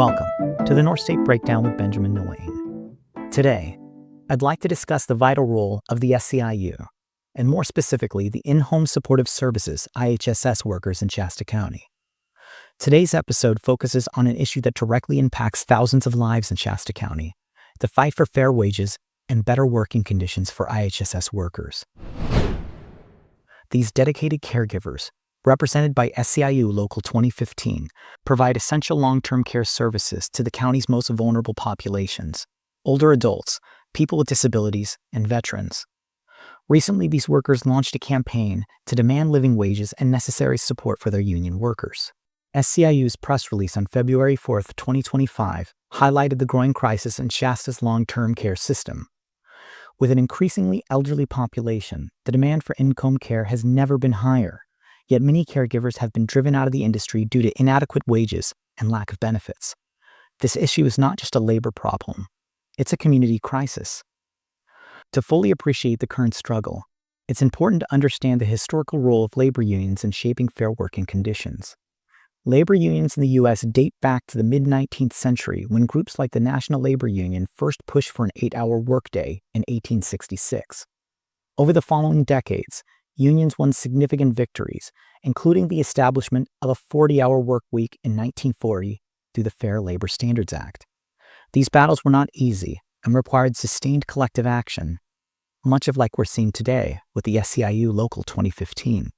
Welcome to the North State Breakdown with Benjamin Nguyen. Today, I'd like to discuss the vital role of the SEIU, and more specifically, the In-Home Supportive Services IHSS workers in Shasta County. Today's episode focuses on an issue that directly impacts thousands of lives in Shasta County, the fight for fair wages and better working conditions for IHSS workers. These dedicated caregivers, represented by SEIU Local 2015, provide essential long-term care services to the county's most vulnerable populations: older adults, people with disabilities, and veterans. Recently, these workers launched a campaign to demand living wages and necessary support for their union workers. SEIU's press release on February 4, 2025, highlighted the growing crisis in Shasta's long-term care system. With an increasingly elderly population, the demand for in-home care has never been higher. Yet many caregivers have been driven out of the industry due to inadequate wages and lack of benefits. This issue is not just a labor problem, it's a community crisis. To fully appreciate the current struggle, it's important to understand the historical role of labor unions in shaping fair working conditions. Labor unions in the U.S. date back to the mid-19th century, when groups like the National Labor Union first pushed for an 8-hour workday in 1866. Over the following decades, unions won significant victories, including the establishment of a 40-hour work week in 1940 through the Fair Labor Standards Act. These battles were not easy and required sustained collective action, much of like we're seeing today with the SEIU Local 2015.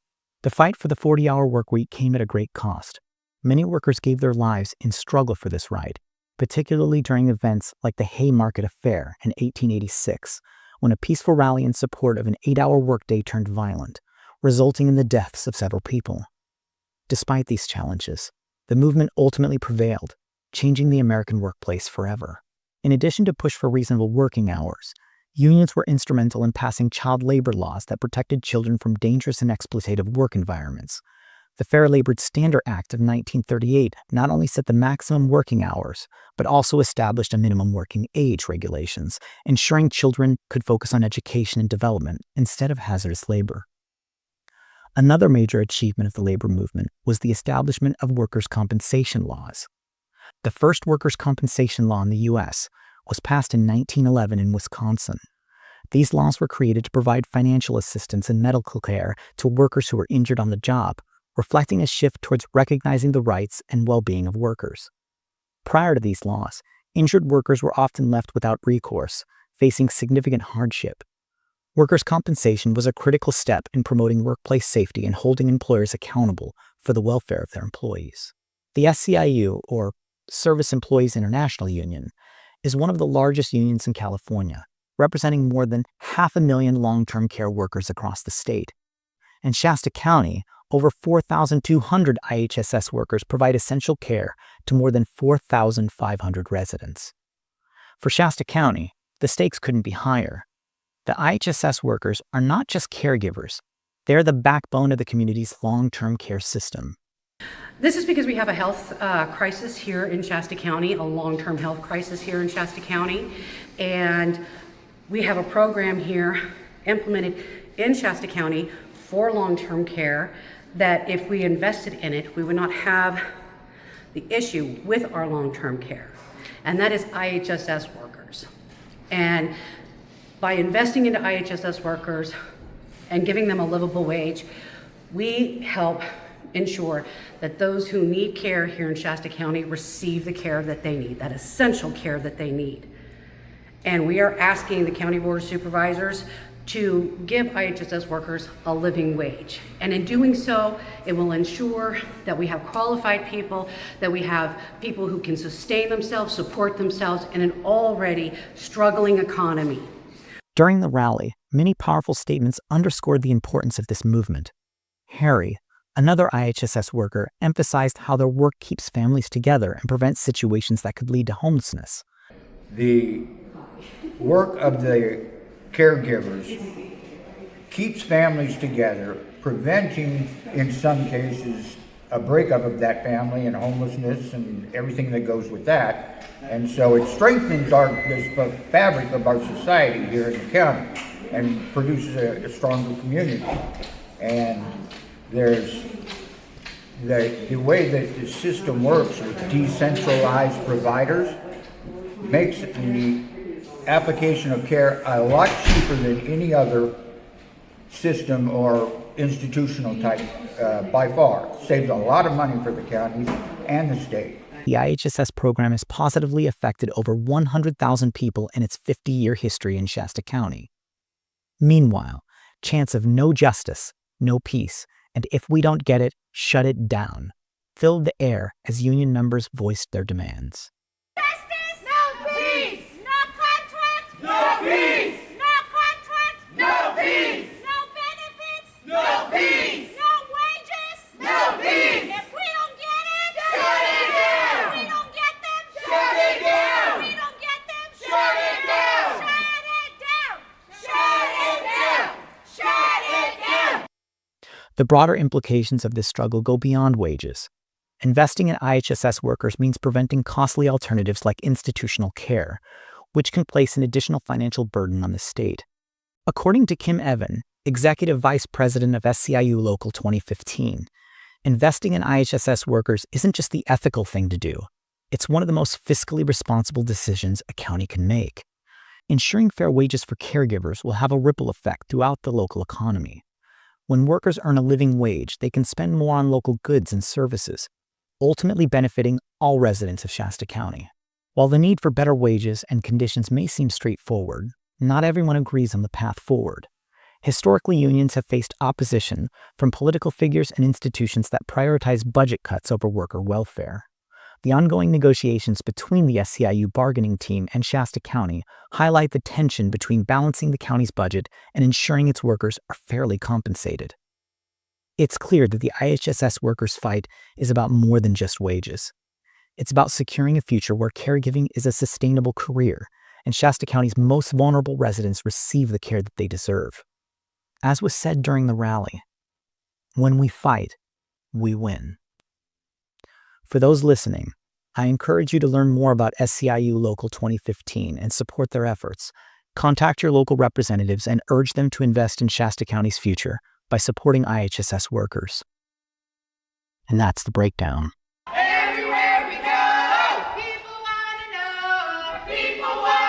The fight for the 40-hour work week came at a great cost. Many workers gave their lives in struggle for this right, particularly during events like the Haymarket Affair in 1886, when a peaceful rally in support of an 8-hour workday turned violent, resulting in the deaths of several people. Despite these challenges, the movement ultimately prevailed, changing the American workplace forever. In addition to push for reasonable working hours, unions were instrumental in passing child labor laws that protected children from dangerous and exploitative work environments. The Fair Labor Standards Act of 1938 not only set the maximum working hours, but also established a minimum working age regulations, ensuring children could focus on education and development instead of hazardous labor. Another major achievement of the labor movement was the establishment of workers' compensation laws. The first workers' compensation law in the U.S. was passed in 1911 in Wisconsin. These laws were created to provide financial assistance and medical care to workers who were injured on the job, reflecting a shift towards recognizing the rights and well-being of workers. Prior to these laws, injured workers were often left without recourse, facing significant hardship. Workers' compensation was a critical step in promoting workplace safety and holding employers accountable for the welfare of their employees. The SEIU, or Service Employees International Union, is one of the largest unions in California, representing more than 500,000 long-term care workers across the state. In Shasta County, over 4,200 IHSS workers provide essential care to more than 4,500 residents. For Shasta County, the stakes couldn't be higher. The IHSS workers are not just caregivers, they're the backbone of the community's long-term care system. This is because we have a health crisis here in Shasta County, a long-term health crisis here in Shasta County, and we have a program here implemented in Shasta County for long-term care that if we invested in it, we would not have the issue with our long-term care, and that is IHSS workers. And by investing into IHSS workers and giving them a livable wage, we help ensure that those who need care here in Shasta County receive the care that they need, that essential care that they need. And we are asking the County Board of Supervisors to give IHSS workers a living wage. And in doing so, it will ensure that we have qualified people, that we have people who can sustain themselves, support themselves in an already struggling economy. During the rally, many powerful statements underscored the importance of this movement. Harry, another IHSS worker, emphasized how their work keeps families together and prevents situations that could lead to homelessness. The work of the caregivers keeps families together, preventing, in some cases, a breakup of that family and homelessness and everything that goes with that. And so it strengthens the fabric of our society here in the county and produces a stronger community. And there's the way that the system works with decentralized providers makes the application of care a lot cheaper than any other system or institutional type by far. Saves a lot of money for the counties and the state. The IHSS program has positively affected over 100,000 people in its 50-year history in Shasta County. Meanwhile, chants of no justice, no peace, and if we don't get it, shut it down, filled the air as union members voiced their demands. Justice, no peace. No contract, no peace. No contract, no peace. No benefits, no peace. No wages, no peace. If we don't get it, shut it down. If we don't get them, shut it down. If we don't get them, shut it down. Shut it down. Shut it down. Shut it down. The broader implications of this struggle go beyond wages. Investing in IHSS workers means preventing costly alternatives like institutional care, which can place an additional financial burden on the state. According to Kim Evan, Executive Vice President of SEIU Local 2015, investing in IHSS workers isn't just the ethical thing to do. It's one of the most fiscally responsible decisions a county can make. Ensuring fair wages for caregivers will have a ripple effect throughout the local economy. When workers earn a living wage, they can spend more on local goods and services, ultimately benefiting all residents of Shasta County. While the need for better wages and conditions may seem straightforward, not everyone agrees on the path forward. Historically, unions have faced opposition from political figures and institutions that prioritize budget cuts over worker welfare. The ongoing negotiations between the SEIU bargaining team and Shasta County highlight the tension between balancing the county's budget and ensuring its workers are fairly compensated. It's clear that the IHSS workers' fight is about more than just wages. It's about securing a future where caregiving is a sustainable career and Shasta County's most vulnerable residents receive the care that they deserve. As was said during the rally, when we fight, we win. For those listening, I encourage you to learn more about SEIU Local 2015 and support their efforts. Contact your local representatives and urge them to invest in Shasta County's future by supporting IHSS workers. And that's the breakdown. Everywhere we go, people want to know. People want